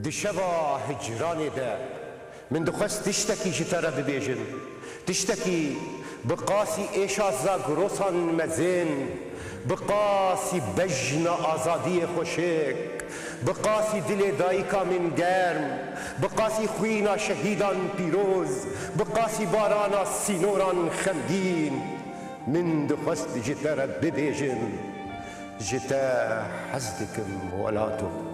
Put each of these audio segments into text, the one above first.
دشبا هجراني ده من دخست تشتكي جترى ببيجن تشتكي بقاسي ايشا زاغروسان مزين بقاسي بجنا آزادي خوشك بقاسي دل دايكا من گرم بقاسي خوينا شهيدان بيروز بقاسي بارانا سينوران خمگين من دخست جترى ببيجن جتا حزدكم ولاتو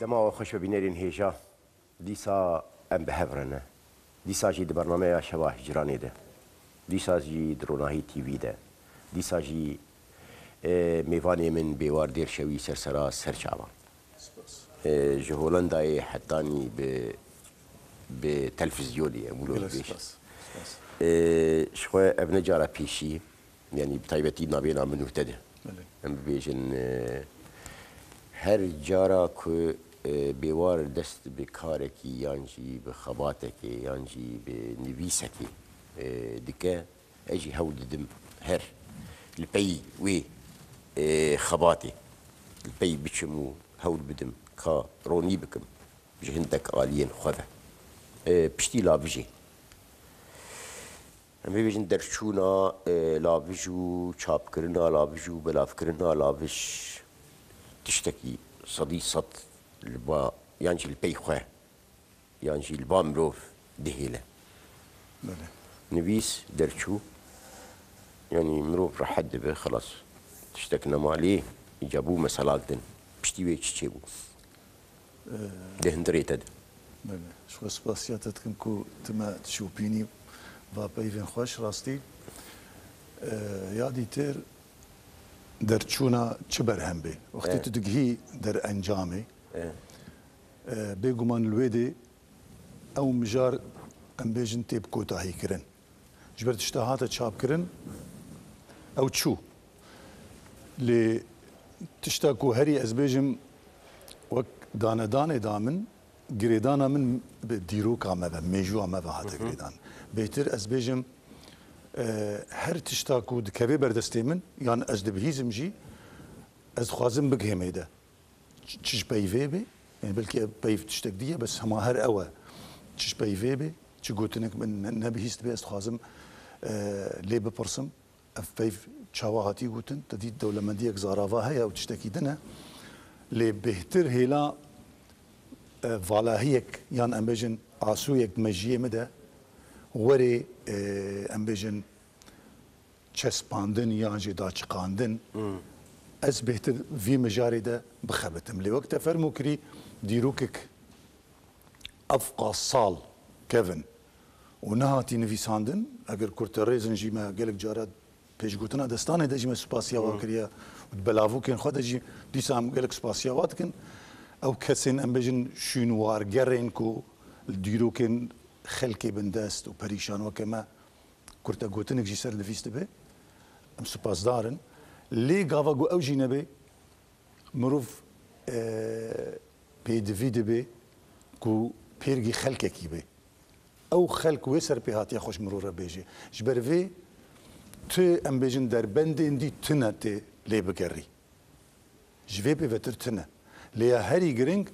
دما خوش ببینرین هیجا دیسا ام بهورنه دیسا جی برنامه شبا هجرانی ده دیسا جی دروناهی تیوی ده دیسا جی میوانی من بیوار دیر شوی سرسرا سرچاوا جهولندای حتانی به تلفزیونی مولو بیش شوی ابن جارا پیشی یعنی بتایبتی نابینا منو تده ام بیجن هر جارا که بیوار دست به کارکی یانجی به خباتکی یانجی به نویسکی دکه اجی هول دم هر البی وی خباتی البی بچمو هول بدم کا رونی بکم جهندک آلین خواه پشتی لابجی هم بیجن درچونا لابجو چاپ کرنا لابجو بلاف کرنا لابج تشتكي صديصة البا يانجي البي خواه يانجي البا مروف دهيلة نبيس درشو يعني مروف راح حد به خلاص تشتكنا ماليه يجابوه مسالات دن بشتي ويش تشيبو دهن دريتد شو سباسياتتكم كو تما تشوبيني بابيفين خوش راستي يادي تير درچونا چه برهم بی وقتی تو دگهی در انجامه بگمان الویدی او مجار ام بیجن تیب کوتاهی کرن جبر تشتهات چاپ کرن او چو لی تشتاکو هری از بیجم وک دانه دامن گریدانا من دیرو کامه و میجو آمه و هاته گریدان بهتر از بیجم هر تشتاكو دكابي بردستي من يعني از دبهيزم جي از خوازم بقهم هيدا تش بايفي بي يعني بلكي بايف تشتاك دي بس هما هر اوا تش بايفي بي تش قوتنك من نبهيست بي از خوازم لي ببرسم اف بايف تشاواهاتي قوتن تدي الدولة منديك زارافا هيا او تشتاكي دنا لي بهتر هيلا فالاهيك يعني امبيجن عاسويك مجيه مدى وری ام بیجن چسباندن یا جدا چقاندن از بهتر وی مجاری ده بخبتم لی وقت فرمو کری دیروکک افقا سال کevin و نهاتی نویساندن اگر کرتریزن جی ما گلک جارد پیش گوتنا دستانه ده جی ما سپاسیا واکریا و بلاوو کن خود جی دیسا هم گلک سپاسیا وات کن او کسین ام بیجن شینوار گرین کو دیروکن خلقي بندست وبريشان وكما كرتا قوتنك جي سر دفيست به ام سباس دارن لي غافا قو او جينبي مروف بي دفيد به كو بيرغي خلقكي به او خلق ويسر بهات يا خوش مرور بيجي جبر في تي ام بيجن در بند اندي تنا تي لي بقري جفي بي فتر تنا لي هاري جرينج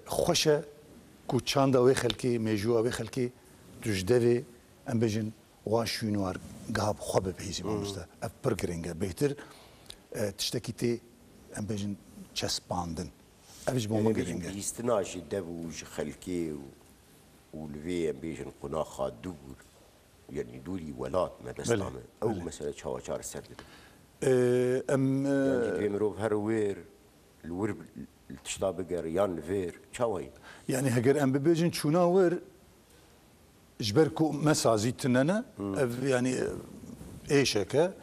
خوشه کو چند اوی خلکی میجو اوی خلکی تجدوی ام بجن واشونوار گاب خواب بهیزی مامسته اف برگرینگه بهتر تشتکیتی ام بجن چسباندن افش بوم گرینگه بیستناجی دوج خلکی ولوی ام بجن قناخا دور يعني دوري ولات ما دستامه او مثلا چاوچار سرد ام يعني مروف هروير الور تشتابقر يان فير چاوي يعني هجر ام ببيجن شوناور جبركو مسازي تننا يعني ايشكا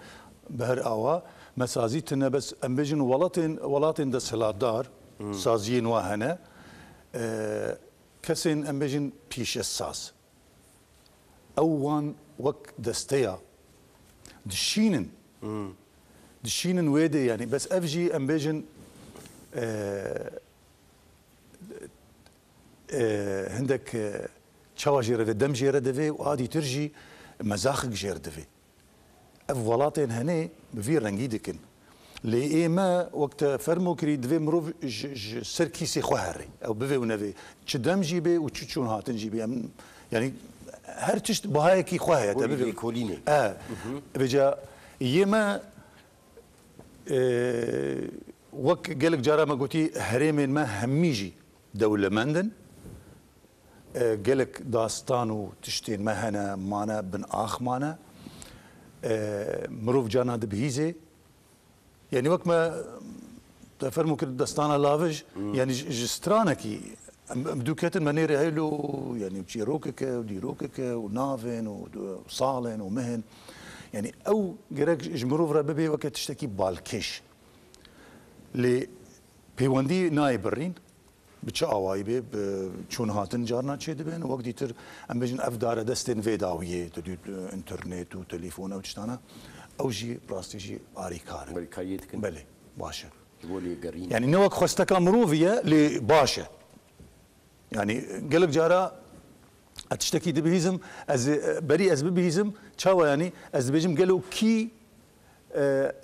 بهر اوا مسازي تننا بس ام بيجن ولاتين دس هلادار سازين واهنا كسين ام بيجن بيش الساز اوان وك دستيا دشينن ويدي يعني بس افجي ام بيجن عندك تشاوا جيره دم جيره دفي وعادي ترجي مزاخك جير دفي افولاتين هني بفي رنگی دکن لی ایما وقت فرمو کری دوی مروف سرکیسی خوهری او بوی و نوی چه دم جیبه و چه چون هاتن جیبه يعني هر تشت بهاي كي خواه بولي كوليني بجا يما وك قالك جارا ما قلتي هريمين ما هميجي دولة مندن قالك داستانو تشتين ما هنا مانا بن آخ مانا مروف جانا دبهيزي يعني وقت ما تفرمو كده داستانا لافج يعني جسترانا كي بدوكات المنيرة هيلو يعني بشيروكك وديروكك ونافن وصالن ومهن يعني او جرك جمروف رببي وقت تشتكي بالكش لي بيوندي نايبرين بتش اوايبي شون هاتن جارنا تشي دبن وقت يتر ام بيجن افدار دستن فيداويه تدو انترنت وتليفون او تشتانا او جي براستيجي اريكار بالكاريتكن بلي باشا بولي قرين يعني نوك خوستكا مروفيه لباشا يعني قالك جارا اتشتكي دبهيزم از بري از ببهيزم تشاوا يعني از بيجم قالوا كي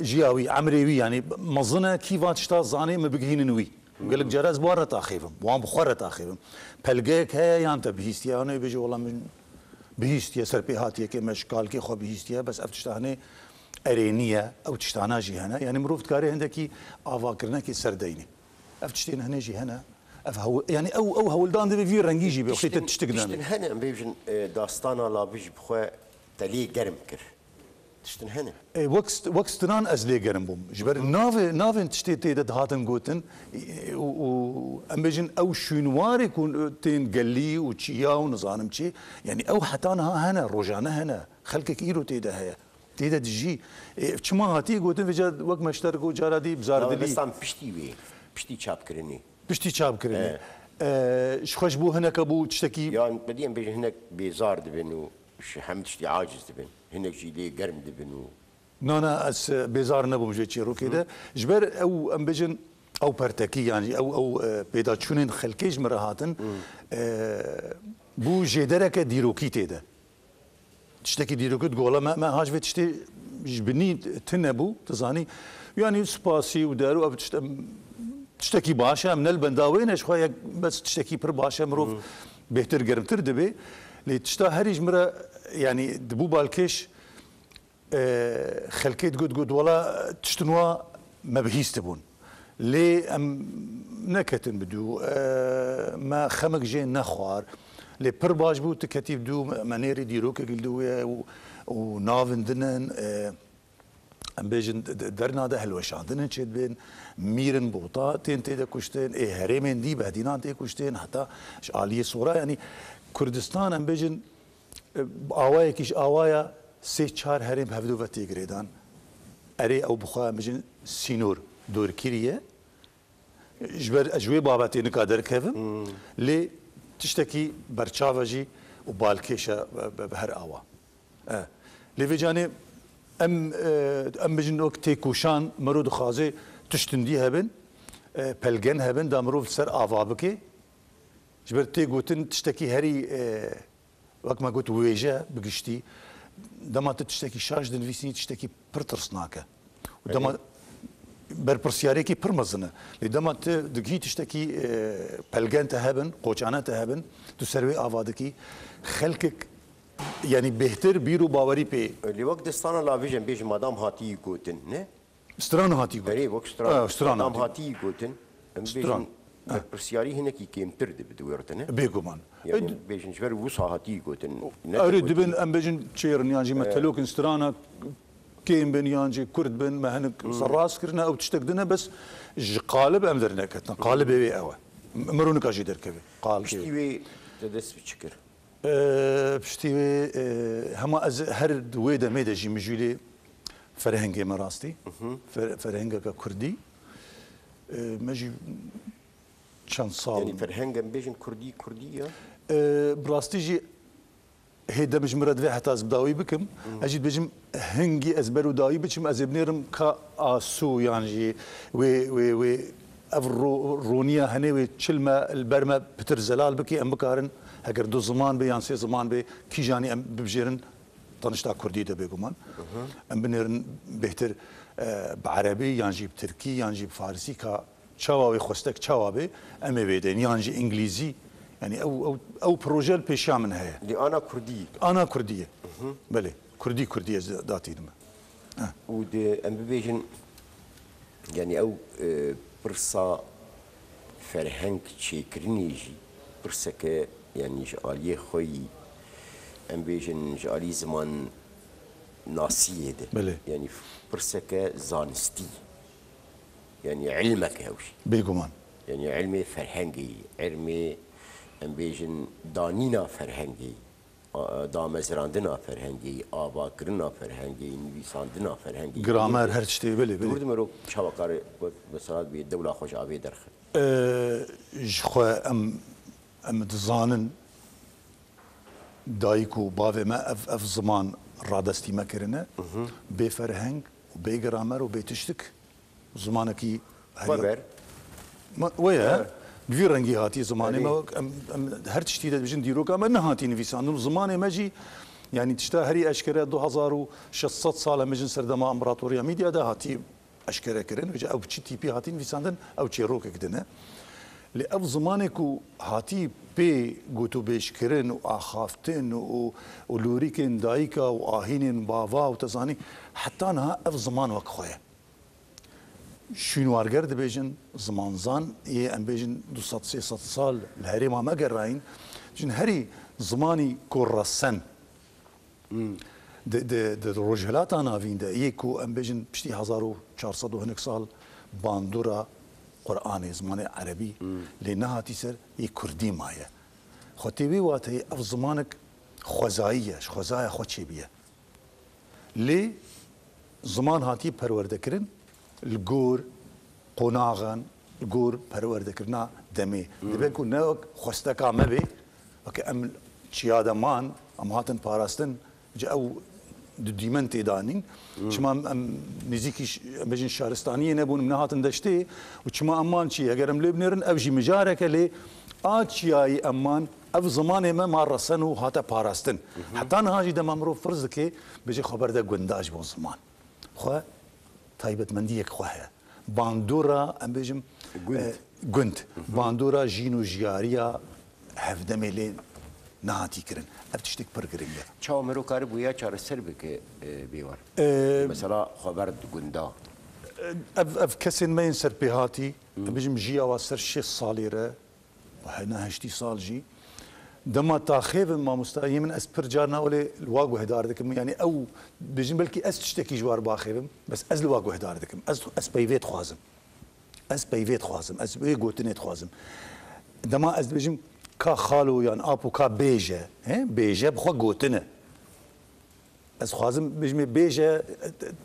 جياوي عمريوي يعني مظنه كي فاتشتا زاني ما بقهين نوي قالك جارا از بواره تاخيفم وام بخوره تاخيفم بلقاك هي يانتا بهيستيا انا بيجي والله من بهيستيا سربيهاتي كي مشكال كي خو بهيستيا بس افتشتا هنا ارينيه او تشتانا جي هنا يعني مروفت كاري عندك افاكرنا كي سرديني افتشتين هنا جي هنا افهو يعني او هولدان دبي في رنجيجي بوقت تشتقدان تشتن هنا ام بيجن داستانا لا بيج بخوا تلي قرم كر تشتن هنا وقت تنان ازلي قرم بوم جبر نافن تشتي تيد هاتن جوتن و ام بيجن او شنوار يكون تين قلي وتشيا ونظام شي يعني او حتى انا هنا روجانا هنا خلك كيلو تيدا هي تيدا تجي شما هاتي جوتن في وقت ما اشتركوا جارادي بزار دلي بس عم بشتي شاب كرني بشتي شاب كرني شخوش بو هناك بو تشتكي يعني بدين بيجي هناك بيزار دبن وحمد تشتي عاجز دبن هناك جي لي قرم دبن نانا اس بيزار نبو مجي تشيرو كده جبر او ام بيجن او برتكي يعني او بيدا تشونين خلكيج مرهاتن بو جدرك ديروكي تيدا تشتكي ديروكي تقول ما هاج في تشتي جبني تنبو تزاني يعني سباسي ودارو او تشتكي باشا من البنداوين اش خويا بس تشتكي بر باشا مروف بهتر قرمتر دبي لي تشتا هريج مرة يعني دبو بالكيش خلكيت قد ولا تشتنوا ما بهيس تبون لي ام نكتن بدو ما خمك جين نخوار لي بر باش بو تكتيب دو منيري ديروك قلدو ونافن دنن ام بيجن درنا ده هلوشان دنن تشد بين ميرن بوطا تين تيدا كشتين هرمين دي بعدين تي كشتين حتى آلية صورة يعني كردستان ام بيجن آوايا كيش آوايا سه چار هرم هفدو و تيگريدان اري او بخوا بيجن سينور دور كيريه جبر اجوي باباتي نقدر كيفم لي تشتكي برچاوجي وبالكيشا بهر آوا لي فيجاني ام بيجن وقت تيكوشان مرود خازي تشتندي هبن بلغن هبن دامروف سر آوا بكي جبر تي قوتن تشتكي هري وقت ما قلت ويجا بقشتي دما تشتكي شاش دنفيسني تشتكي برترسناكا ودما بربرسياريكي برمزنا لدما دقي تشتكي بلغان تهبن قوچانا تهبن تسروي آوادكي خلقك يعني بهتر بيرو باوري بي لوقت دستانا لا فيجن بيج مادام هاتي قوتن نه سترانو هاتي قوتن بري وقت ستران مادام هاتي قوتن ستران برسياري هنا كي كيم ترد بدورتنا بيجومان يعني بيجن شفر وصا هاتي قوتن اريد بن ام بيجن تشيرن يعني مثلوك سترانا كيم بن يانجي كرد بن ما هنك صراس كرنا او تشتقدنا بس قالب امدرنا كتنا قالب بي اوا مرونك اجي دركبي قال بشتي تدس بشكر بشتي هما هر ويدا ميدا جي مجولي فرهنگي مراستي فرهنگا كردي ماجي چند سال يعني فرهنگا بيجن كردية براستيجي هيدا مش مرد في حتى ازبداوي بكم اجيد بجم هنجي ازبرو داوي بكم ازبنيرم كاسو يعني وي رونيا هني تشلمه البرمه بتر زلال بكي ام بكارن هكر دو زمان بي يعني سي زمان بي كي جاني ام ببجيرن حتى نشتا كردي ده بيقومان ام بنرن بهتر بعربي يانجي بتركي يانجي بفارسي كا تشاوي خوستك تشاوي ام بيدين يانجي انجليزي يعني او بروجيل بيشا من هي دي انا كردي انا كرديه بله كرديه داتي دم ودي ام بيجن يعني او برصا فرهنگ چیکرنیجی برسکه يعني جعلی خوی ام بیجن جعلی زمان ناسیه ده بله. يعني برسكه زانستي يعني علمك هوشي بيجومان يعني علمي فرهنگي علمي ام بيجن دانينا فرهنگي دامزراندنا فرهنگي آبا کرنا فرهنگي نویساندنا فرهنگي جرامر هر شيء بله دورد مرو شبكار مثلا بالدولة خوش عبي درخ جخوا ام دزانن دايكو باوي ما اف زمان رادستي ما كرنا بفرهنگ وبجرامر وبتشتك زمانكي خبر ويا بفي رنگي هاتي زماني ما هر تشتي بجن ديروك اما نهاتي نفيسان زماني ماجي يعني تشتا هري اشكره 2600 سال مجن سردما امبراطوريا ميديا ده هاتي اشكره كرن وجا او تشي تي بي هاتي نفيساندن او تشي روك كدنا لأف زمانكو هاتي بي قوتو بيشكرن وآخافتن ولوريكن دايكا وآهينن بافا وتزاني حتى أنها أف زمان وكخويا شنوارگر دبیجن زمانزان ام بیجن 200-300 سال الهری ما مگراین جن هری زمانی کورسن د رجلات انا وین ده یکو ام بیجن پشتی 1400 سال باندورا قرآن زمان عربی لنهاتی سر یک کردی مایه خطیبی واتی اف زمانک خوزاییه خوزای خوچی بیه لی زمان هاتی پرورده کرن الجور قناغن الجور پرورده کرنا دمی دبی کو نه خوستکا مبی وک ام چیاده مان ام هاتن پاراستن جو دیمن تیدانین چما ام نزیکیش بجن شهرستانی نبون من هاتن دشتی و چما امان چی اگر ام لبنرن اوجی مجارک لی آچیای امان اف زمان ما مارسن و هاتا پاراستن حتی نهاجی دم امرو فرض که بجی خبر ده گنداج بون زمان خو تایبت مندیک خواه باندورا ام بجم گند باندورا جینو جیاریا هفدمی لی نهاتی کرن اب تشتک پر گرنگه چاو مرو کار بویا چار سر بک بیوار مثلا خبر گندا اف کسین ما سر بهاتی بجم جیا و سر 6 سالی ره و هنا 8 سال جی دما تاخيف ما مستعي من اس برجارنا ولا الواقو هدار دكم يعني او بجن بلكي اس تشتكي جوار باخيفم بس از الواقو هدار دكم اس بيفيت خوازم اس بيفيت خوازم اس بي غوتنيت خوازم دما از بجم كا خالو يعني ابو كا بيجه ها بيجه بخو غوتنه اس خوازم بجم بيجه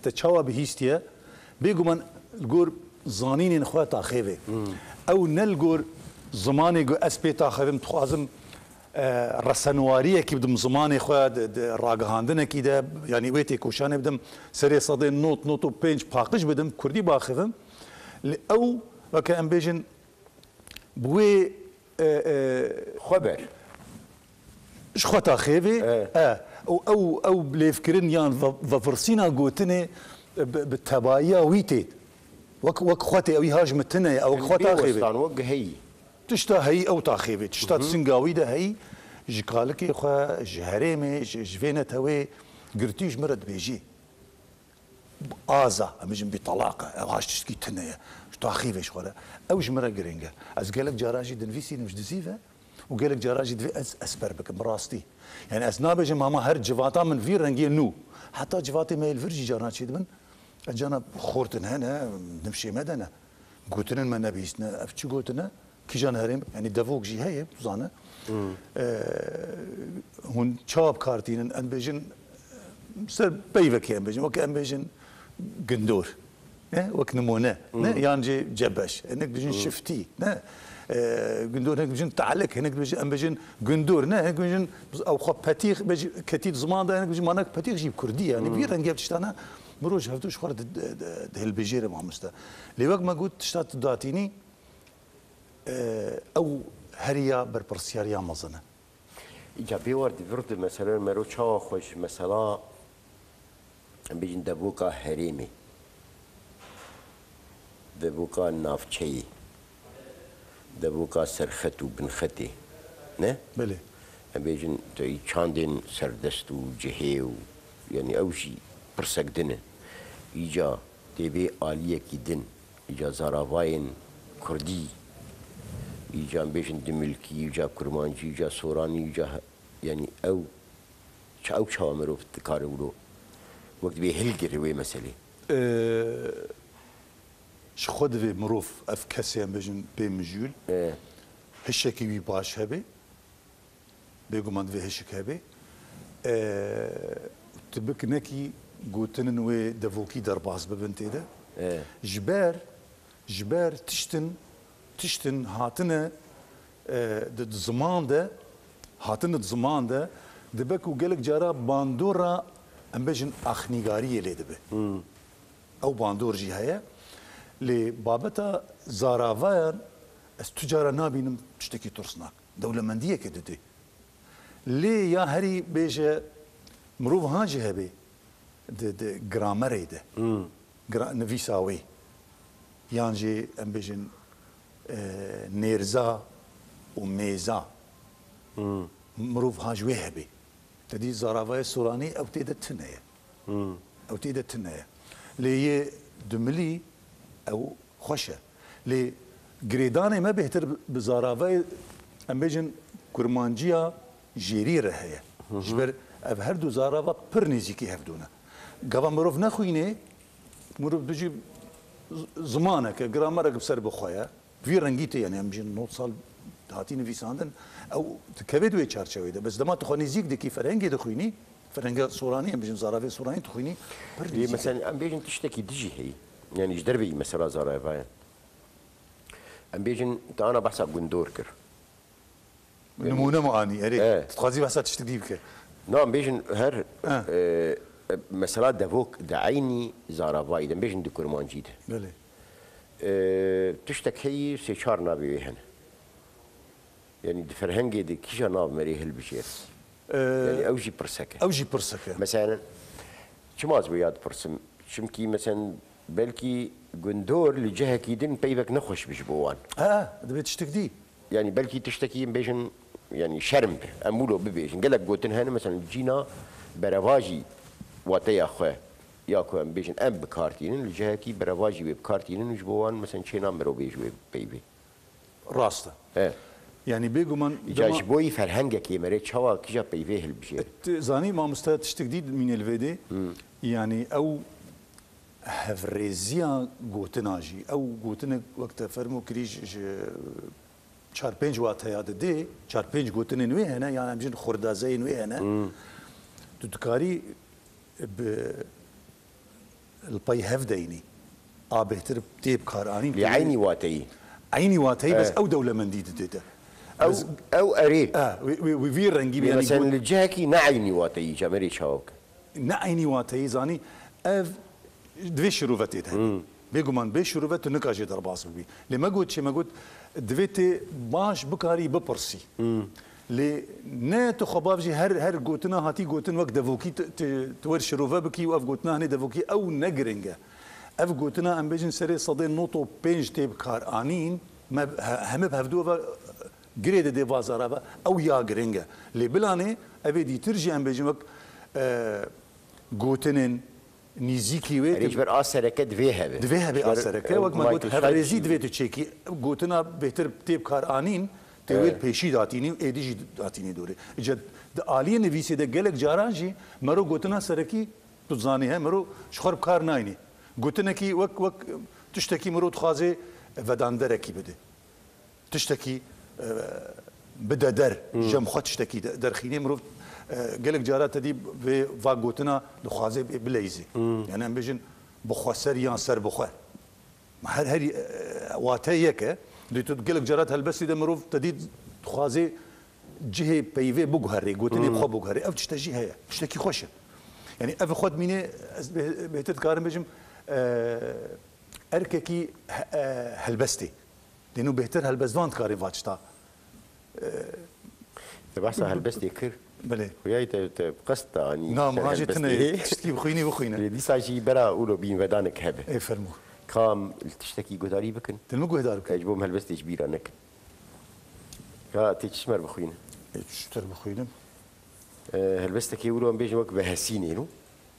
تشاوا بهيستيا بيجو من الجور زانين خو تاخيفه او نلجور زماني جو اس بي تاخيفم خوازم رسنواريه كي بدم زماني خويا راقهاندنا كي ده يعني ويتي كوشاني بدم سري صدي نوت وبينج باقش بدم كردي باخذم او وكان بيجن بوي خبر شخوتا خيفي او بليفكرين يان ففرسينا قوتني بالتبايا ويتيت وك خوتي او هاجمتنا او خوتا خيفي وق هي تشتا هي او تاخيبي تشتا تسنقاوي ده هي جقالك يا خو جهريمي جفينة هوي قرتيج مرد بيجي آزا امجن بطلاقه او هاش تشتكي تنيا تاخيبي شغله او جمره قرينجا از قالك جراجي دنفيسي مش دزيفه وقالك جراجي دفي اسبر بك براستي يعني اسنابج ماما هر جفاتا من في رنجي نو حتى جفاتي ما الفرجي جراجي دبن اجانا خورتن هنا نمشي مدنا قوتن ما نبيسنا افتشو قوتنا كيجان هرم يعني دافوق جي هي بزانه هون شاب كارتين ان بيجن سر بيفك ان بيجن وك ان بيجن قندور وك نمونه يعني جبش انك بيجن شفتي قندور هناك بيجن تعلق هناك بيجن ان بيجن قندور هناك بيجن او خو باتيخ بيجي كتير زمان ده هناك بيجن مانك باتيخ جيب كرديه يعني بيرن جبت شتانا مروج هفتوش خرد هالبيجيره مع مستا لوقت ما قلت شتات داتيني او هريا بربرسياريا مزنه ايجابي ورد فرد مثلا مرو چا خوش مثلا ام بیجن دبوکا هریمی دبوکا نافچهی دبوکا سرخط و بنخطی نه؟ بله ام بیجن توی چاندین سردست و جهه و یعنی اوشی پرسک دنه ایجا دیبی آلیه کی دن ایجا زاراواین کردی ایجا بیشن دملکی ایجا کرمانجی ایجا سورانی ایجا یعنی او چاو مرو کار ولو وقت به هلگری وی مسئله خود في مروف اف كاسي ام بيجن بمجول هشكي وي باش هبي بيقوم في هشك هبي تبك نكي قوتن وي دفوكي درباز ببنتي ده جبار تشتن هاتنا زمان ده هاتنا زمان ده دبك وقالك جارا باندورا ام بيجن اخنيغاريه لي دبه او باندور جي هيا لي بابتا زارافاير از تجارة نابينم تشتكي ترسناك دولة مندية كددي لي يا هري بيجا مروف هاجي هبي د جرامري ده نفيساوي يانجي ام بيجن نيرزا وميزا مروف هاجوي هبي تدي زارافاير سوراني او تيدا تنايا او تيدا تنايا لي دملي او خوشه لي جريداني ما بيهتر بزاراوي ام بيجن كرمانجيا جيري رهيه جبر اف هردو زاراوا پر نزيكي هفدونا قبا مروف نخويني مروف بيجي زمانك جرامرك بسر بخويا في رنجيتي يعني ام بيجن نوت صال هاتيني في ساندن او كبد وي چارچوي ده بس دما تخوني زيك دكي فرنجي دخويني فرنجا سوراني ام بيجن زاراوي سوراني تخويني مثلا ام بيجن تشتكي دجي هي يعني ايش دربي مثلا زاراوي ام بيجن انا بحسب جندور كر نمونه معاني هريك تتخازي بحسب تشتكي بك نعم بيجن هر مثلا دافوك دعيني زاراوي دم بيجن دكرمان جيد بله تشتكي سيشار نابي هنا يعني فرهنجي دي كيشا ناب مريه البشير يعني اوجي برسكه مثلا شماز وياد برسم شمكي مثلا بلكي جندور لجهه كيدن بيبك نخش بجبوان دبي تشتكي يعني بلكي تشتكي بيجن يعني شرم امولو ببيجن قال لك قلت هنا مثلا جينا برافاجي واتيا اخوه ياكو ام بيجن ام بكارتين الجهه كي برافاجي بكارتين جبوان مثلا شينا مرو بيجو بيبي راسته يعني بيجو من جاجبوي فرهنجه كي مريت شوا كيجا بيفيه البشير زاني ما مستوى تشتكي من الفيدي يعني او هفريزيا گوتناجي او گوتن وقت فرمو كريج 4-5 وات هيا دي 4-5 گوتن نوي هنا يعني بجن خردازي نوي هنا تذكاري ب الباي هفديني بهتر بتيب كاراني لعيني واتي عيني واتي بس او دوله منديد ديتا او اري وفي رنجي يعني مثلا الجاكي نعيني واتي جامري شاوك نعيني واتي زاني اف دوی شروعاتی ده بگو من به شروعات نکاجی در باز بی لما قلت چه ما قلت دویت باش بکاری بپرسی لی نه تو خبابجی هر قلتنا هاتی قلتن وقت دفوکی تور شروعه بکی و اف قلتنا هنی دفوکی او نگرنگه اف قلتنا ام بيجن سري صدين نوتو بينج تيب كار انين ما هم بهفدو جريد دي بازارا او يا جرينجا لي بلاني ابي دي ترجي ام بيجن قلتنن نيزيكي وي ريجبر اسركه دوي اسركه وقت ما قلت هفريزي دوي تشيكي قلتنا بهتر تيب كار انين تيويل بيشي داتيني ايدي داتيني دوري اجد عاليه نفيسي ده قالك جارانجي مرو قلتنا سركي تزاني هي مرو شخرب كار نايني قلتنا كي وك تشتكي مرو تخازي وداندركي بده تشتكي بدا در جم خد تشتكي در خيني مرو قالك جارات دي فاقوتنا دخازي بليزي يعني ام بيجن بخسر يان سر بخ هري واتيك دي تقولك جارات هالبس ده مروف تدي دخازي جهه بيفي بوغهري قوتني بخو بوغهري او تشتجي هي تشتكي خوشه يعني اف خد ميني بهتت كارم بيجم ارككي هلبستي لانه بهتر هلبزوان كاري فاتشتا بحث هلبستي كر بله وياي بقصد يعني نعم هاجتنا تشتكي بخويني بخوينا دي ساجي برا أولو بين ودانك هبه ايه فرمو كام تشتكي قداري بكن تلمقو هدارك اجبوم هلبستي كبيرة نك كا تشمر بخوينا تشتر بخوينا هلبستك يقولوا بيجي وقت بهسيني نو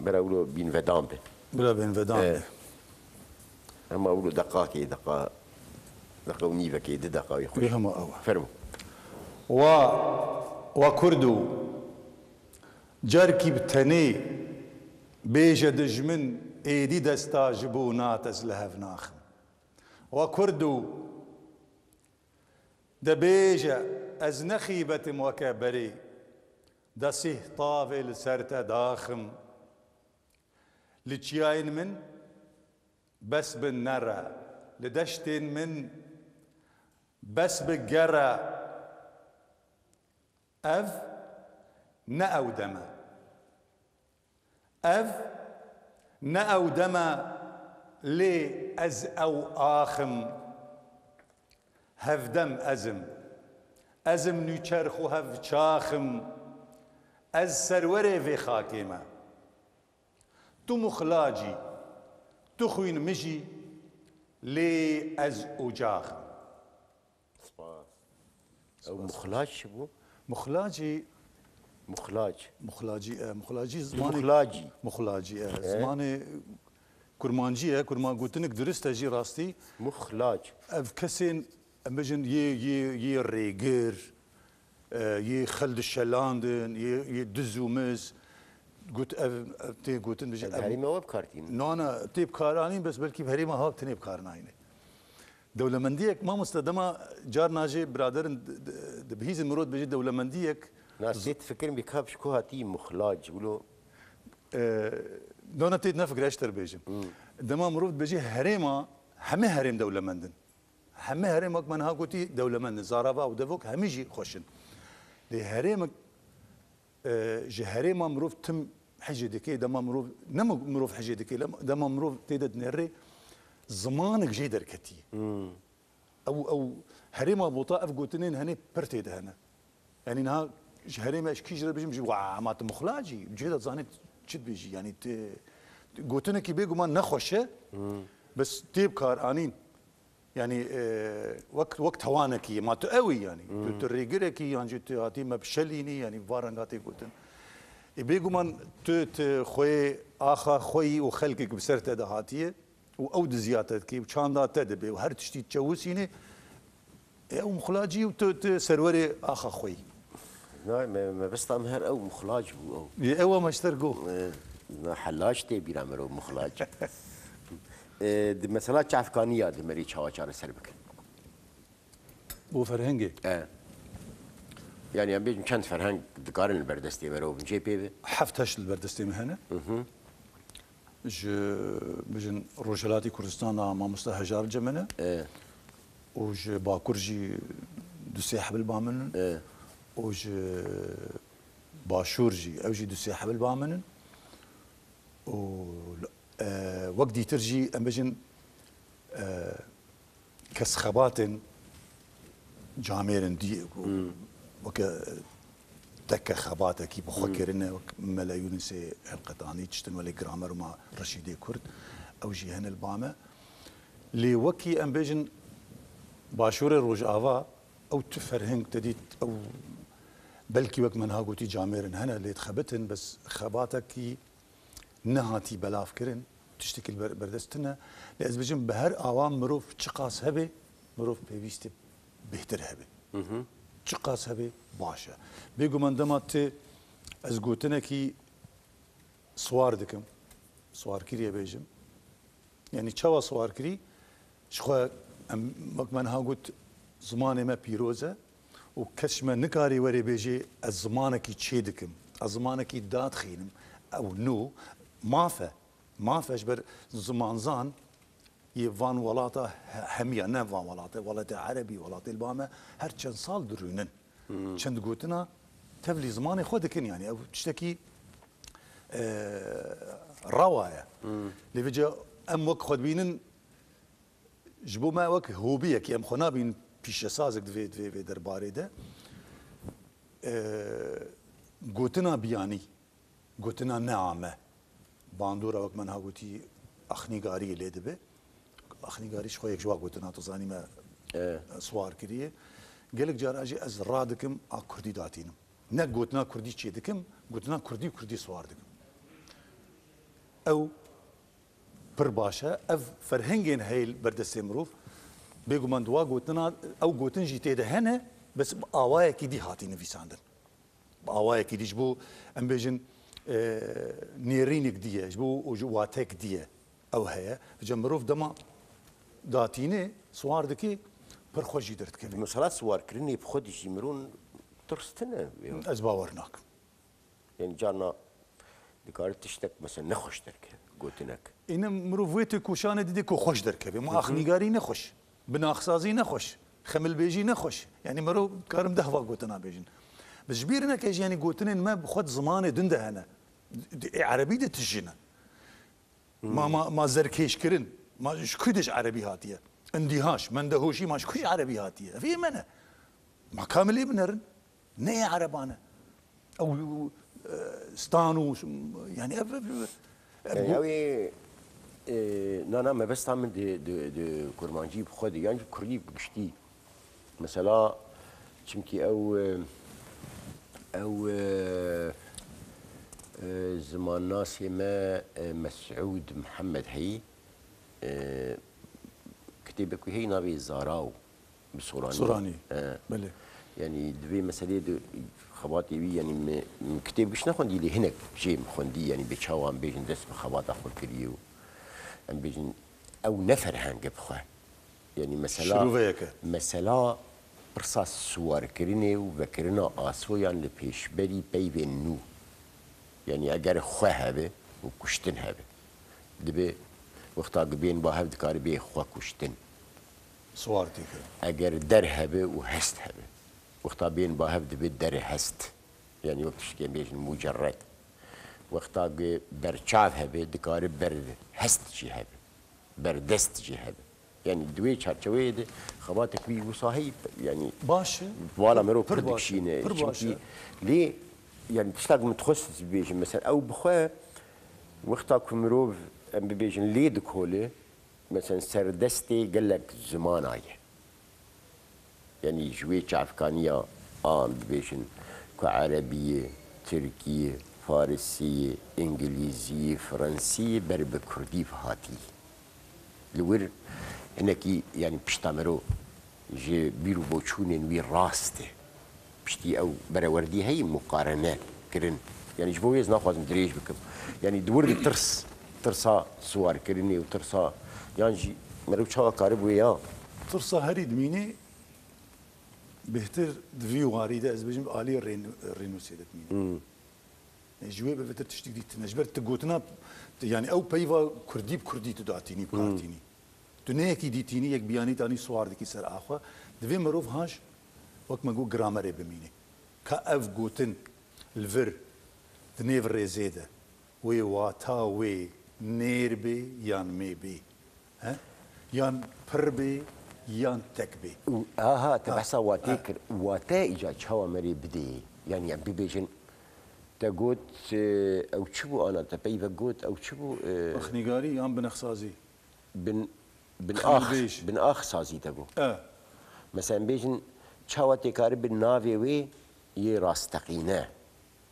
برا أولو بين ودان به بلا بين فدان أما أولو دقاء كي دقاء ونيفا كي دقاء يخش يهم أول فرمو وكردو جركي بتني بيجا دجمن ايدي دستا جبونات از لهف ناخم وكردو دبيجا از نخيبة وكبري دسيه طافل سرت داخم لتشياين من بس بالنرى لدشتين من بس بالجرى أف نأودما أف نأودما لي أز أو آخم هفدم أزم نيشرخو هف شاخم أز سروري في خاكيمة تو مخلاجي تخوين مجي لي أز أجاخم أو مخلاج شبو مخلاجي مخلاجي زماني مخلاجي زماني كرمانجيه كرما قلتنك درست اجي راستي مخلاج اف كسين امجن ي ريغير ي خلد الشلاندن ي دزومز قلت تي قلت بجن هريمه وب كارتين انا تي بكاراني بس بلكي هريمه هاب تني بكارناين دولمنديك ما مستدما جار ناجي برادر بهيز المرود بجي دولمنديك ناس تفكر بكاب شكو هاتي مخلاج يقولوا دونا تيد نفكر اشتر بيجم دما مرود بيجي هريما همه هريم دولمندن همه هريم وقت من ها قوتي دولمندن زارابا ودفوك هميجي خوشن لي هريم جي هريما مروف تم حجي دكي دما مروف نما مروف حجي دكي دما مروف تيدد نري زمانك جي دركتي او هريما بوطا اف قوتنين هني برتيد هنا يعني نها هريما اش كيجرى بيجي مات مخلاجي جيدا زانيت شد بيجي يعني قوتنا كي بيجوا ما نخوشه بس تيب كار انين يعني وقت هوانكي ما تقوي يعني تريجركي يعني هاتي مبشليني يعني فارنغاتي قوتن بيجوا من خوي اخا خوي وخلقك بسرت هاتيه واود زيادتك وشان تدبي وهر تشتي تشوسيني او مخلاجي وسروري اخا خوي نعم ما بس طعمها او مخلاج او ايوه ما اشترقوا حلاج تي بيرامرو مخلاج مثلا افغانيه دمري چاوچار سربك وفرهنجي يعني ام بيجم كانت فرهنگ دقارن البردستي مرو جي بي حفتش البردستي مهنه بجن روجلاتي كردستان ما مستهجار جمنه وج باكورجي دسيح بالبامن وج باشورجي اوجي دسيح بالبامن و وقدي ترجي امجن كسخبات جاميرن دي وك تك خباته كي بخكرنا ملايين سي القطاني تشتن ولا جرامر ما رشيدي كرد او جي هنا البامه لي وكي امبيجن باشور روجافا او تفرهنج تديت او بلكي وقت من هاغوتي جاميرن هنا اللي تخبتن بس خباتك كي نهاتي بلاف كرن تشتكي بردستنا لازبجن بهر اوام مروف تشقاس هبه مروف بيست بهتر هبه تشقاس هبه باشا بيقو من دمات از قوتنا كي سوار دكم سوار كري بيجم يعني تشوا سوار كري شخوا من ها قلت زمان ما بيروزه وكش ما نكاري وري بيجي الزمانك تشي دكم الزمانك داد خينم او نو ما فجبر زمان زان يفان ولاته همية نفان ولاته ولاته عربي ولاته البامة هر چند سال درونن چند قوتنا تفلي زماني خودكن يعني او تشتكي رواية اللي بيجا ام وك خود بينن جبو ما وك هوبية كي ام خنا بين بيش سازك في درباري ده گوتنا بیانی گوتنا نعمه باندورا وقت من هاگوتی اخنیگاری لیده به اخنیگاریش خو یک جوا گوتنا تو زانی ما سوار کریه گلک جار اجی از رادکم ا کردی داتینم نه گوتنا کردی چی دکم گوتنا کردی سوار دکم او پر باشه اف فرهنگین هیل بردست مروف بگو من دوا گوتنا او گوتن جی تیده هنه بس آوای کی دی هاتی نویساندن آوای کی دیش بو ام بیجن نیرینک دیه جبو وجواتک دیه او هيا جمروف دما داتینه سوار دکی پر خوشی درد کنه مثلا سوار کرنی بخودش يمرون ترستنه از باورناک يعني جانا دكار تشتك مثلا نخوش درك قوتنك این مروفیت کوشانه دیده که خوش درکه ما اخنیگاری نخوش بناخسازی نخوش خمل بیجی نخوش يعني مرو كارم دهوا قوتنا بيجن بس جبيرنا كيج يعني قوتنا ما بخد زمان دنده هنا عربي ده تجينا ما زركيش كرن ما شكدش عربي هاتيه اندهاش من دهوشي ما شكش عربي هاتيه في منه ما كامل ابنرن ني عربانه او ستانو يعني يعني نانا ما بس تعمل دي كرمانجي بخدي يعني كردي بشتي مثلا چمكي او زمان ناس ما مسعود محمد هي كتابك هي نبي زاراو بسوراني بله يعني دبي مسألة خباتي بي يعني كتاب بيش نخوندي لي هناك شيء مخوندي يعني بتشاوان بيجن دس بخبات أخو كريو أم بيجن أو نفر هنجب خو يعني مثلا برصاص سوار كريني وبكرنا آسو يعني لبيش بري بيبين نو يعني أجر خو هبه وكشتن هبه دبي وقتا بين باهب دكار بي خو كشتن سوارتي اگر در هبه و هست هبه وقتا بين باهب دبي در هست يعني وقتش كان بيجن مجرد وقتا برچاو هبه دكار بر هست جي هبه بر دست جي هبه يعني دوي چارچوي ده خباتك بي وصاحي يعني باشه والا مرو بردك شينه ليه يعني تشتاق متخصص بيجن مثلا او بخوا وقتا كمروف ام بيجن ليه دكوله مثلا سردستي قال لك زمان آيه يعني جوي افغانيه بيجن كعربيه تركيه فارسيه انجليزيه فرنسيه برب كردي فهاتي لور هناك يعني بشتامرو جي بيرو بوچونن وي راسته بشتي او براوردي هي مقارنه كرن يعني جبويز ناخذ دريج بكم يعني دور ترسا سوار كرني وترسا يعني مرو چاوا قارب ويا ترسا هري دميني بهتر دفي واريده از بجم آلي رينو سيدت مين جوي بفتر تشتي دي تنجبر تقوتنا يعني او بيفا كردي بكردي تدعتيني بكارتيني دنياكي ديتيني يك بياني تاني سوار ديكي سر اخوا دفي مروف هاش وقت ما جو جرامر بميني كاف قوتن الفر دنيف ريزيده وي واتا وي نير بي يان مي بي ها يان پر بي يان تك بي تبحثا واتيكر واتا اجا چاوا مري بدي يعني بيجن تقول او تشبو انا تبيبا قوت او تشبو اخنيغاري يان بنخسازي بن اخ سازي تقول مثلا بيجن چاوا تكار بالنافي وي يراستقينا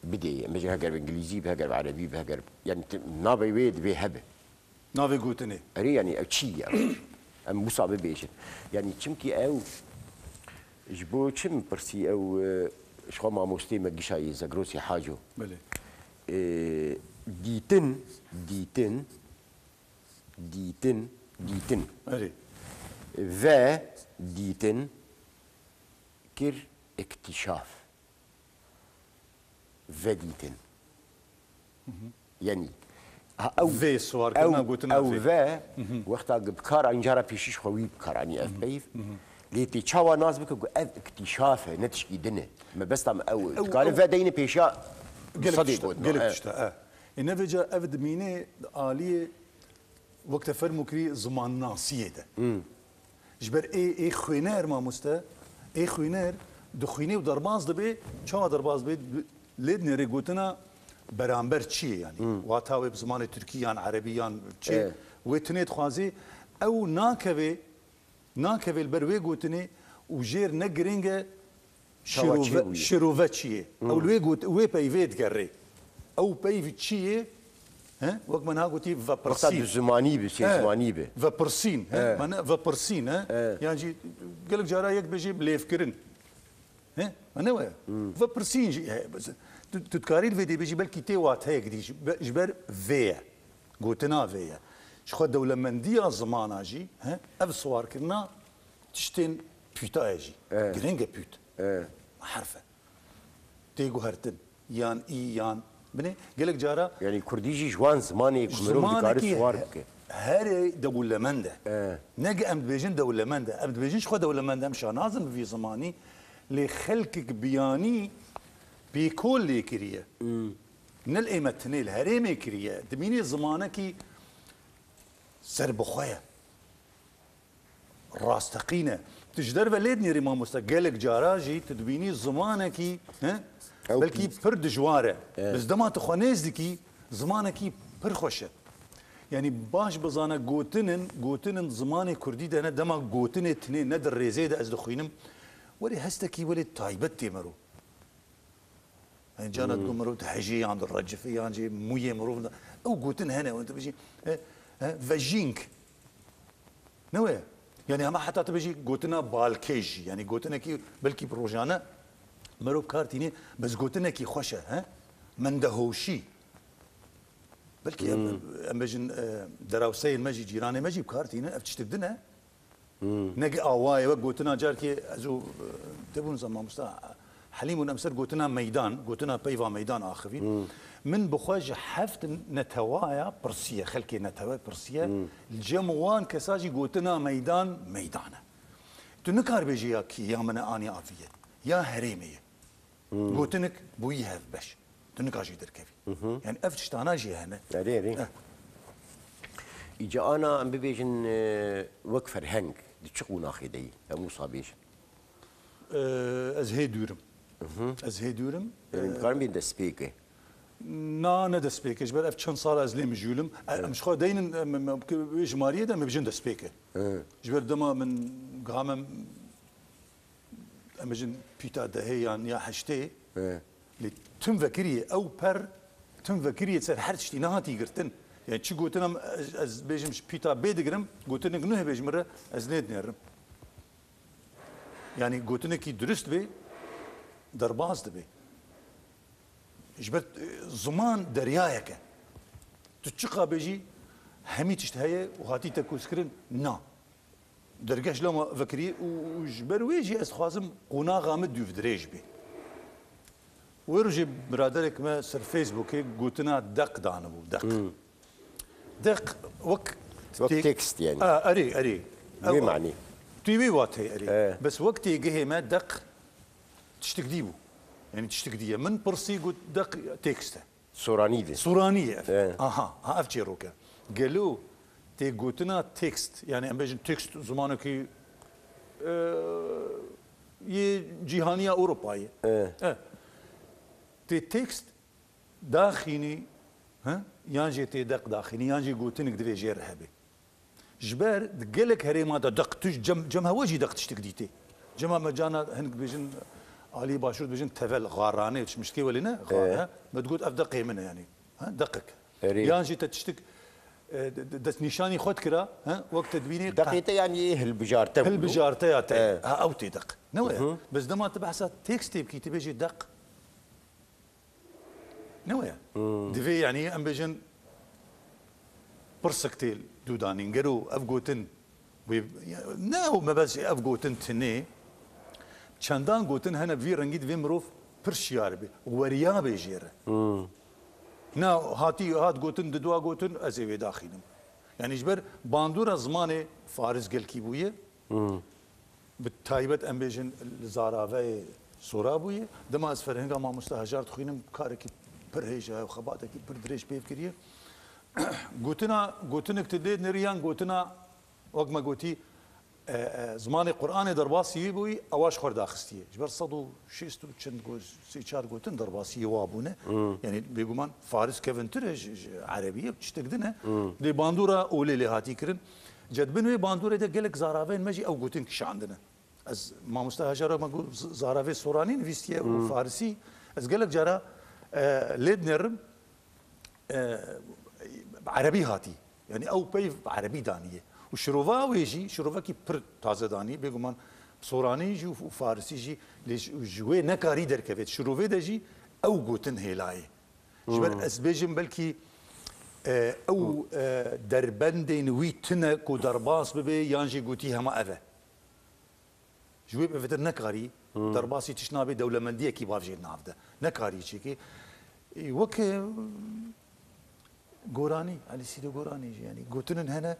بدي مجي هاجر بالانجليزي بهاجر بالعربي بهاجر يعني نافي وي دبي هبه نافي قوتني اري يعني او تشي ام مصاب بيجن يعني چمكي او جبو چم برسي او شخو ما مستي مجيشاي زغروسي حاجو بله ديتن اري و ديتن كر اكتشاف فديتن يعني او في صور كنا قلتنا او و وقتا بكار انجارا بيشيش خوي بكاراني اف بيف ليتي تشاوا ناس بك اكتشاف نتشكي دنه ما بس تم او قال فدين بيشا صديق قلت ان فيجا افد ميني اليه وقت فرمكري زمان ناسيه ده جبر اي خوينر ما مستا اي خوينر دخويني ودرباز دبي چاوا درباز بي لید نری گوتنا برانبر چیه یعنی واتاوی بزمان ترکی یان عربی یان چی و تنید خوازی او ناکوی البروی گوتنی و جیر نگرینگه شروفه چیه او لوی گوت وی پیوید گره او پیوید چیه وقت من ها قلتي فابرسين زماني بس زماني به فابرسين من فابرسين يعني قال لك جارا يك بيجي بليف كرن انا ويا فابرسين تتكاري الفيديو بيجي بلكي تي وات هيك دي جبر فيا قوتنا فيا شخو دولة مندية زمان اجي اف صوار كرنا تشتين بيتا اجي جرينجا بيت حرفه تيجو هرتن يان اي يان بني قال لك جارا يعني كرديجي جوان زماني كمرو دكاري صوار بك هاري دولة منده نجي امد بيجن دولة منده امد بيجن شخو دولة منده مش نازم في زماني لخلقك بياني بكل اللي كريه من الإيمتني الهريمي كريه دميني زمانك سر بخويا راستقينا تجدر بلدني ريما مستقلك جاراجي تدبيني زمانك بلكي برد جواره بس دما تخونيز دكي زمانك پر خوشه يعني باش بزانا جوتنن زماني كردي ده دما جوتن تنين ندر ريزي ده از دخوينم ولي هستكي ولي تايبت تمرو يعني جانا تقول مرو تحجي عند الرجفي يعني مويه مرو او جوتن هنا وانت بيجي فاجينك نوى يعني اما حتى تبيجي جوتنا بالكيج يعني جوتنا كي بلكي بروجانا مرو كارتيني بس جوتنا كي خوشه من دهوشي بلكي امجن دراوسي المجي جيراني مجي بكارتينا افتشتدنا نجي اواي وجوتنا جاركي ازو تبون زمان مستع حليم ونمسر جوتنا ميدان جوتنا بيفا ميدان اخفين من بخواج حفت نتوايا برسيه خلكي نتوايا برسيه الجموان كساجي جوتنا ميدانه تنكار بيجي كي يا من اني عافيه يا هريميه جوتنك بوي هاف باش تنكاجي دركفي يعني افتشتانا جي هنا ري إجا أنا أم ببيجن وك فرهنگ دي تشقو ناخي دي موسى بيجن از هي دورم از هي دورم كارم بين دسبيكي نا دسبيكي جبر اف چند سال از لي مجولم مش خو دين جماريه ده مبجن دسبيكي جبر دما من قام امجن بيتا ده هي يعني يا حشتي لي تم فكريه او بر تم فكريه سر هر تشتي نهاتي قرتن يعني شي قلت انا از بيجمش بيتا بيدغرم قلت لك نوه بيجمره از نيد نرم يعني قلت لك درست بي درباز دبي جبت زمان دريايك تتشقى بيجي همي تشتهي وهاتي تكوسكرن نا درجاش لما فكري وجبر ويجي از خوازم قنا غامد دوف دريج بي ويرجي برادرك ما سر فيسبوك قلتنا دق دانبو دق وقت تكست يعني اري وي معني تيوي واتي اري بس وقت يجي ما دق تشتك ديبو يعني تشتك ديه من برسي قلت دق تكسته صورانيه اها ها افجي روكا قالوا تي قلتنا تكست يعني ام بيجن تكست زمانك ي جهانيه اوروبايه تي تكست داخلي ها يانجي تي دق داخلي يانجي قلتنك دفي جير هبي جبار دقلك هريما دق تج جمها وجي دق تشتك ديتي جمها مجانا هنك بيجن علي باشور بيجن تفل غاراني مش مشكي ولينا غارة ما تقول افدقي منها يعني ها دقك يانجي تشتك دس نشاني خد كرا ها وقت تدبيني دقيقة يعني هالبجارته هالبجارته او تدق نويا بس دما تبحث تكستي بكي تبيجي دق نويا دفي يعني ام بيجن برسكتيل دوداني نقرو افقوتن ناو ما بس افقوتن تني چندان قوتن هنا في رنجيد في مروف برشيار بي وريا بيجير نا هاتي هات قوتن ددوا قوتن ازي داخلهم يعني جبر باندورا زمانه فارس قال كيبويه بالتايبت ام بيجن زارافه سورابويه دما از فرهنگا ما مستهجار تخينم كاركي برهيجا وخباتك بردريش بيفكريه قوتنا قوتنك تديد نريان قوتنا وقت ما قوتي زمانی قرآن درباسی بوی آواش خورد آخستیه جبر صدو شیستو چند گوز سی چار گوتن درباسی وابونه یعنی بگومان فارس کونتره عربیه چتقدنه دی باندورا اولی لهاتی کرن جد بنوی باندورا ده گلک زاراوین مجی او گوتن کش عندنا از ما مستهجره ما گو زاراوی سورانی نویستیه و فارسی از گلک جرا لید نرم عربي هاتي يعني او بي عربي دانيه وشروفا ويجي شروفا كي بر تازه داني بيغمان سوراني جي وفارسي جي جوي نكاري دركفت شروفي دجي او غوتن هيلاي جبر اسبيجم بلكي او دربندين ويتنا كو درباس ببي يانجي غوتي هما افا جوي بفتر نكاري درباسي تشنابي دولمنديه كي بافجي نافده نكاري شيكي وك گورانی علی سیدو گورانی یعنی گوتنن هنا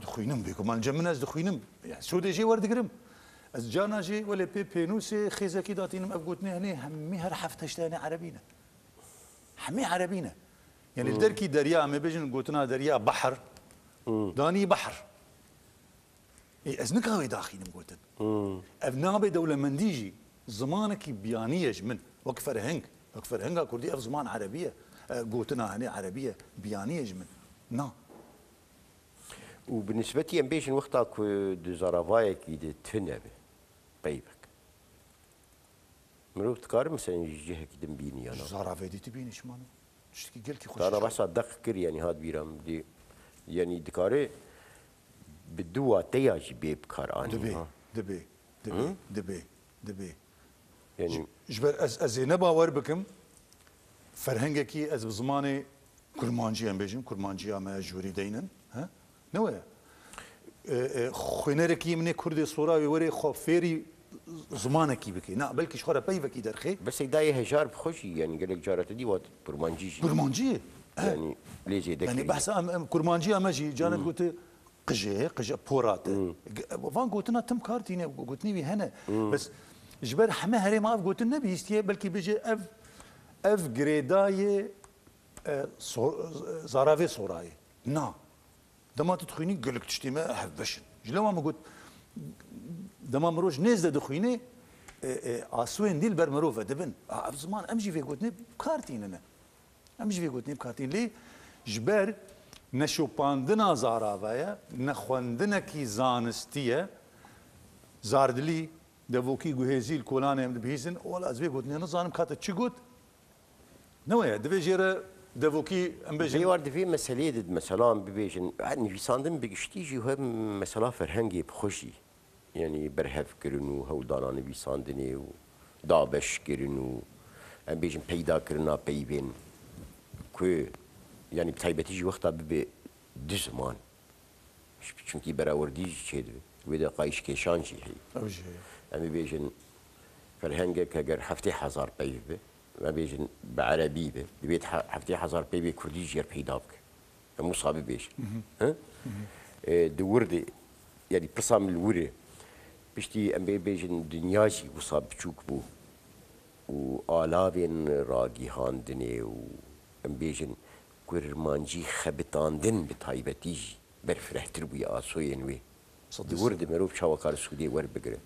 دخوینم بگم من جمن از دخوینم سوده جی وردگرم از جانا جی ولی پینوس خیزه کی داتینم ابگوتنه هنی همی هر هفتشتانه عربینه همی عربینه يعني الدركي دريا ما بيجن قوتنا دريا بحر داني بحر ازنك هاوي داخلين قوتن ابنابي دولة منديجي زمانك بيانيج من وكفر هنگ كردي اف زمان عربية قوتنا هني عربية بيانيج من نا وبالنسبة لي ام بيجن وقتك دو زرافايك يد تنبه بيبك مروت كار مثلا جهه كدم بيني انا زرافه دي تبيني شمانو تشتكي قلكي خوش انا بس ادق كر يعني هاد بيرم دي يعني دكاري بدوا تياج بيب كار اني دبي يعني جبر از نبا ور بكم فرهنگكي از بزماني كرمانجي ام بيجم كرمانجي ما جوري دينن ها نويا خوينركي من كردي صوراوي وري خفيري زمانكي بكي نا بلكي شخوره بيفكي درخي بس داي هجار بخوشي يعني قال لك جارته دي وات كرمانجي يعني ليجي دك يعني بحث كرمانجي اماجي جانت قلت قجه بورات فان قلتنا تم كارتيني قلتني هنا بس جبر حما هري ما قلت النبي يستي بلكي بيجي اف جريداي زرافي صوراي نا دما تدخيني قلك تشتيما حبشن جلو ما قلت دما مروج نزد دخيني اسوين ديل برمروفه دبن في زمان امجي في قلتني بكارتين انا امجي في قلتني بكارتين ليه جبر نشوباندنا زارافايا نخوندنا كي زانستيه زاردلي دفوكي جهزيل كولانه بهيزن ولا ازبي قلتني نظام كات تشي قلت نويا دبي جيره دفوكي ام بيجي وارد في مسألة مثلا ببيجن يعني في صندم بيجتيجي هم مثلا فرهنجي بخشي يعني برهف كرنو هولدانان في صندني ودابش كرنو ام بيجن پیدا كرنا بيبين كو يعني بتايبتيجي وقتها ببي دو زمان چونكي براورديج چيدو ودا قايش كيشان شي هي اوجي ام بيجن فرهنجك اگر هفتي حزار بيبي ما بيجن بعربي به ببيت حفتي حزار بيبي كردي جير بيدابك مصابي بيش ها دوردي يعني برسام الوري بشتي ام بيجن دنياجي وصاب بچوك بو وآلافين راقي هاندني و ام بيجن كرمانجي خبطاندن بتايبتيجي برفرحتر بي آسوين وي دوردي مروف شاوكار السودية ور بقره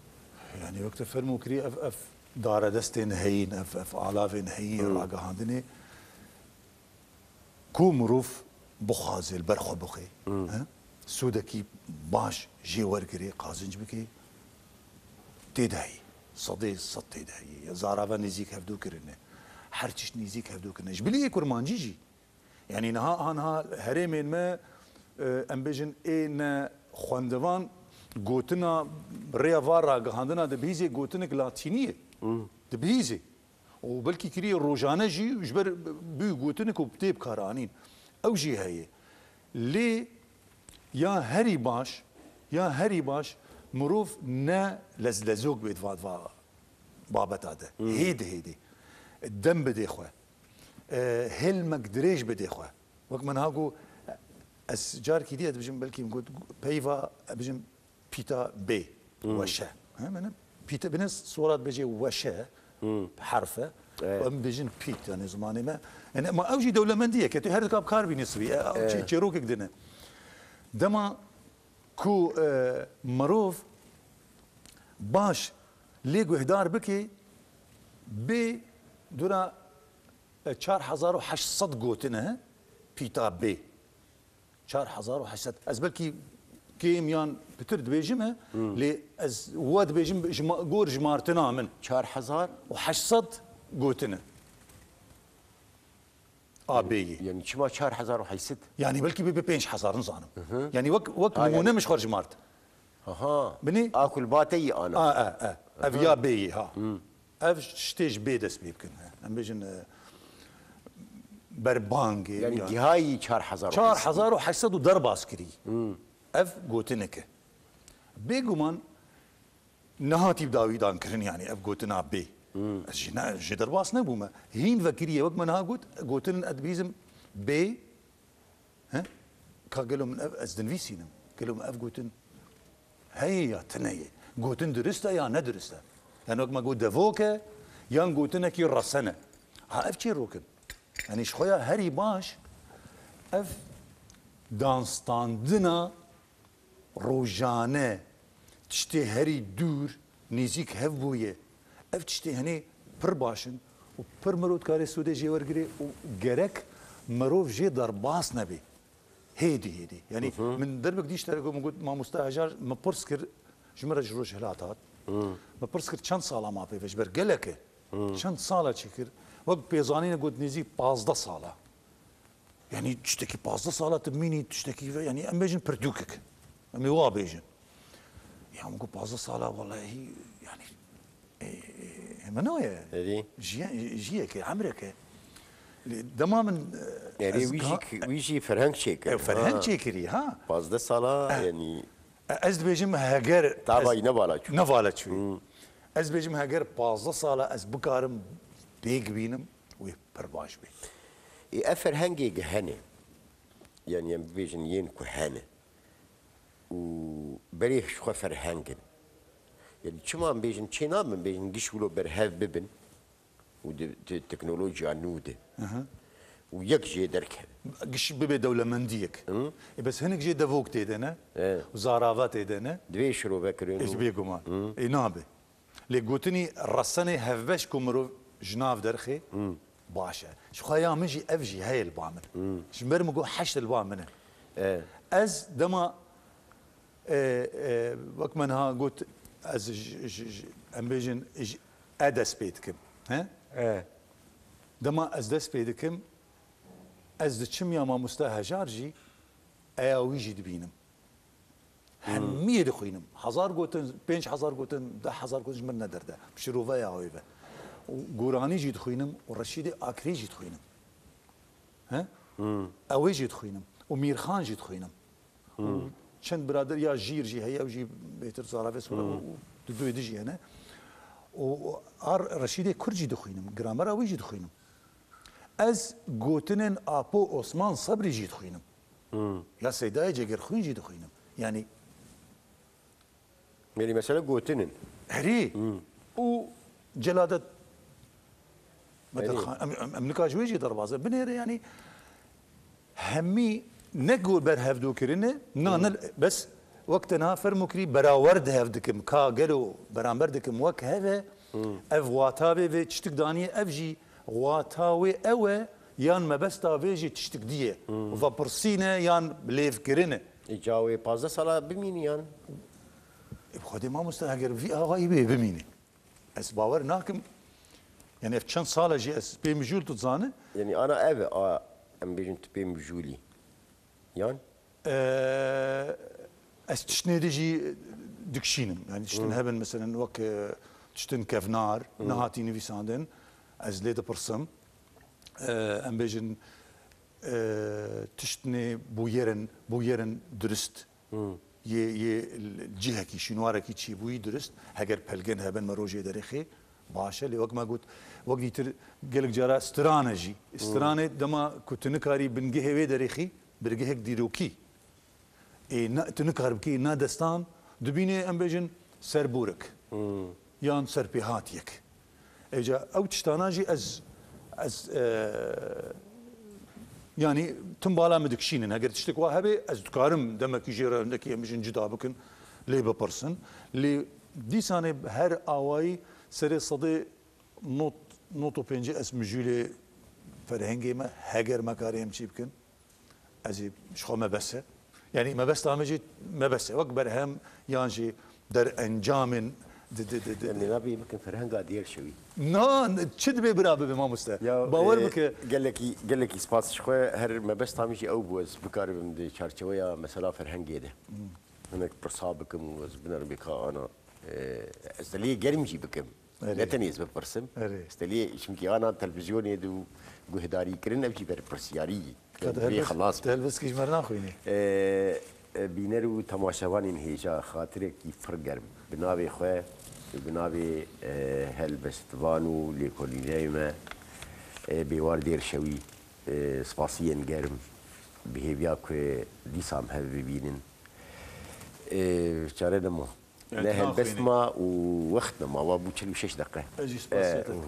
يعني وقت فرمو كري اف دار دستين هين اف آلافين هين راقا هاندني كو مروف بخازل برخو بخي سودكي باش جي ورقري قازنج بكي تيدهي صدي صد تيدهي زارافا نزيك هفدو كرنه حرچش نزيك هفدو كرنه جبلي كرمانجي جي يعني نها هرمين ما ام بيجن ان خواندوان گوتنا ريافارا غاندنا دبيزي گوتنك لاتينيه دبيزي وبلكي كري روجانه جي جبر بي گوتنك وبتيب كارانين او جي هي لي يا هري باش مروف نا لزلزوق بيت فا بابت هذا هيدي الدم بدي خو هل مقدريش بدي خو وقت من هاكو اسجار كي دي بجم بلكي نقول بيفا بجم بيتا بي وشا ها من بيتا بنس صورات بيجي وشا بحرفه وام بيجن بيت يعني زماني ما يعني ما اوجي دوله منديه كتو هر كاب كاربي نسبي او تشيروك كدنا دما كو مروف باش لي گوهدار بکی بی دورا 4800 گوتنه پیتا بی 4800 از بلکی كيم يان بتر دبيجمها لي از واد بيجم جور جمارتنا من 4800 قوتنا ابي يعني شما 4800 يعني بلكي بي 5000 نظام يعني وك مونه مش خرج مارت اها بني اكل باتي انا افيا بي ها اف شتيج بي دس بيمكن ام بيجن بربانجي يعني هاي 4800 ضرب عسكري اف قوتنك بيجومان نهاتي بداوي دان كرن يعني اف قوتنا بي جنا جدر باس نبوما هين فكريه وقت من ها قوتن ادبيزم بي ها كاقلو من اف ازدن فيسينم قالوا من اف قوتن هيا تنيه قوتن درستا يا ندرستا يعني وقت ما قوت دفوكا يان قوتنك يرسنا ها اف شي روكن يعني شخويا هري باش اف دانستاندنا روجانه تشتي هري دور نيزيك هفويه اف تشتي هني پر باشن و پر مرود كاري سودي جي ورقري و جرك مروف جي درباس نبي هيدي يعني من دربك ديش ترقو موجود ما مستهجر ما برسكر جمرة جروش هلاتات ما برسكر چند سالا ما بيفش برقلك چند سالا چكر وقت بيزانين قد نيزيك 15 سالا يعني تشتكي 15 سالا تبميني تشتكي يعني ام بيجن بردوكك امي وا بيجن يعني مقول 15 سالا والله هي يعني منوية جيك عمرك دما من يعني ويجي فرهنگ شيكر فرهنگ شيكري ها 15 سالا يعني از بيجم هاجر تابعي نفالت شوي از بيجم هاجر 15 سالا از بكارم بيك بينم وي برباش بي فرهنگي جهنه يعني بيجن ين كهنه وبريخ شو فرهنگن يعني شما بيجن چنا من بيجن گشولو برهاف ببن والتكنولوجيا نوده ويك جي درك قش ببي دولة منديك بس هنك جي دفوك تيدنا وزارافات تيدنا دوي شرو بكرين ايش بيكو ما نابي لي قوتني رسني هفبش كمرو جناف درخي باشا شو خايا مجي افجي هاي البامن شمر مقو حشت البامن از دما وقت منها قلت از امبيجن ادس بيتكم ها دما از دس بيتكم از دچم يا ما مستهجارجي ايا ويجي دبينم همية دخوينم 1000 قوتن 5000 قوتن 10000 قوتن من ندرده بشروفا يا هويفا وقوراني جي دخوينم ورشيدي اكري جي دخوينم ها اوي جي دخوينم وميرخان جي دخوينم چند برادر یا جیر جی هيا وجي بيتر صارافس ولا دو دجي هنا و ار رشيد كرجي دخوينم جرامر اوي جي دخوينم از قوتنن ابو عثمان صبري جي دخوينم يا سيداي جير خوين جي دخوينم يعني مثلا قوتنن هري و جلادة بدر خان امريكا جويجي دربازه بنير يعني همي نقول برهفدو كرنه نانل بس وقتنا فرمكري براورد هفدكم كا قالوا برامبردكم وك هذا اف واتابي في تشتك دانيه افجي واتاوي اوه يان ما بس تافيجي تشتك ديه وفبرسينه يان بليف كرنه يجاوي 15 سالا بميني يعني خدي ما مستهجر في اغاي بميني اس باور ناكم يعني في كم ساله جي اس بي مجول تزانه يعني انا اف ام بيجن تبي مجولي يعني اس تشتني ديجي دكشينم يعني تشتن هبن مثلا وك تشتن كفنار نهاتي نفي ساندن از ليدا برسم ام بيجن تشتني بويرن درست ي الجهه كي شنواركي تشي بوي درست هاجر بلجن هبن مروجي دريخي باشا اللي وقت ما قلت وقت يتر قالك جرا استرانجي استرانه دما كنت نكاري بنجه وي دريخي برجهك ديروكي تنكهر بكي نادستان دبيني ام بيجن سربورك يان سربيهاتيك اجا او تشتاناجي از يعني تنبالا مدكشين اگر تشتك وهبه از دكارم دمك جيرا عندك يمشن جدا بكن لي ببرسن لي ديسانه هر اواي سري صدي نوتو بينجي اسم جولي فرهنگي ما هاجر مكاريم چي بكن ازي شخو ما بس يعني ما بس تامجي ما بس وكبر هم يانجي در انجام يعني نبي يمكن فرهنگا دير شوي نا تشد بي برابه بما مستا باور بك قال لك سباس شخو هر ما بس تامجي او بوز بكار بمدي چارچويا مثلا فرهنگي ده هناك برصابكم وز بنر بكا انا استلي گرمجي بكم لا تنيز ببرسم استلي شمكي انا تلفزيون يدو گهداري كرن ابجي بر برسياري خلاص تلبس كيش مرنا خويني بينرو تماشاوان هيجا خاطرك يفرقر بنابي خواه بنابي هالبستوانو ليكولينيما بيوار دير شوي سباسيين قرم بهيبيا كو ديسام هل ببينن شارع دمو لا هالبسمة ووقتنا ما وابو 6 دقيقة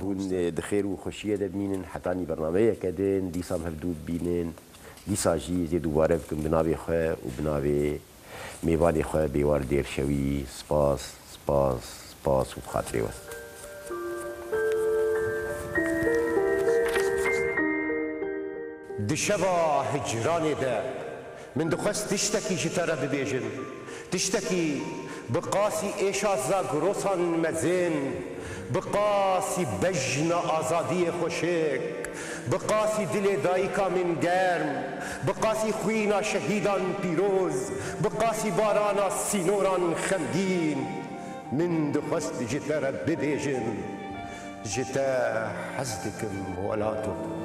هون دخير وخشية دبينن حتاني برنامجية كدين ديسام هبدود بينن ديسا جي زي دوباره بكم بنابي خواه وبنابي ميواني خواه بيوار دير شوي سپاس وخاطري وست دشبا هجراني ده من دخست تشتكي جتارة ببيجن تشتكي بقاسي ايشا زاغروسان مزين بقاسي بجنا آزادي خوشك بقاسي دل دايكا من گرم بقاسي خوينا شهيدان بيروز بقاسي بارانا سينوران خمگين من دخست جتارة ببيجن جتا حزدكم ولاتو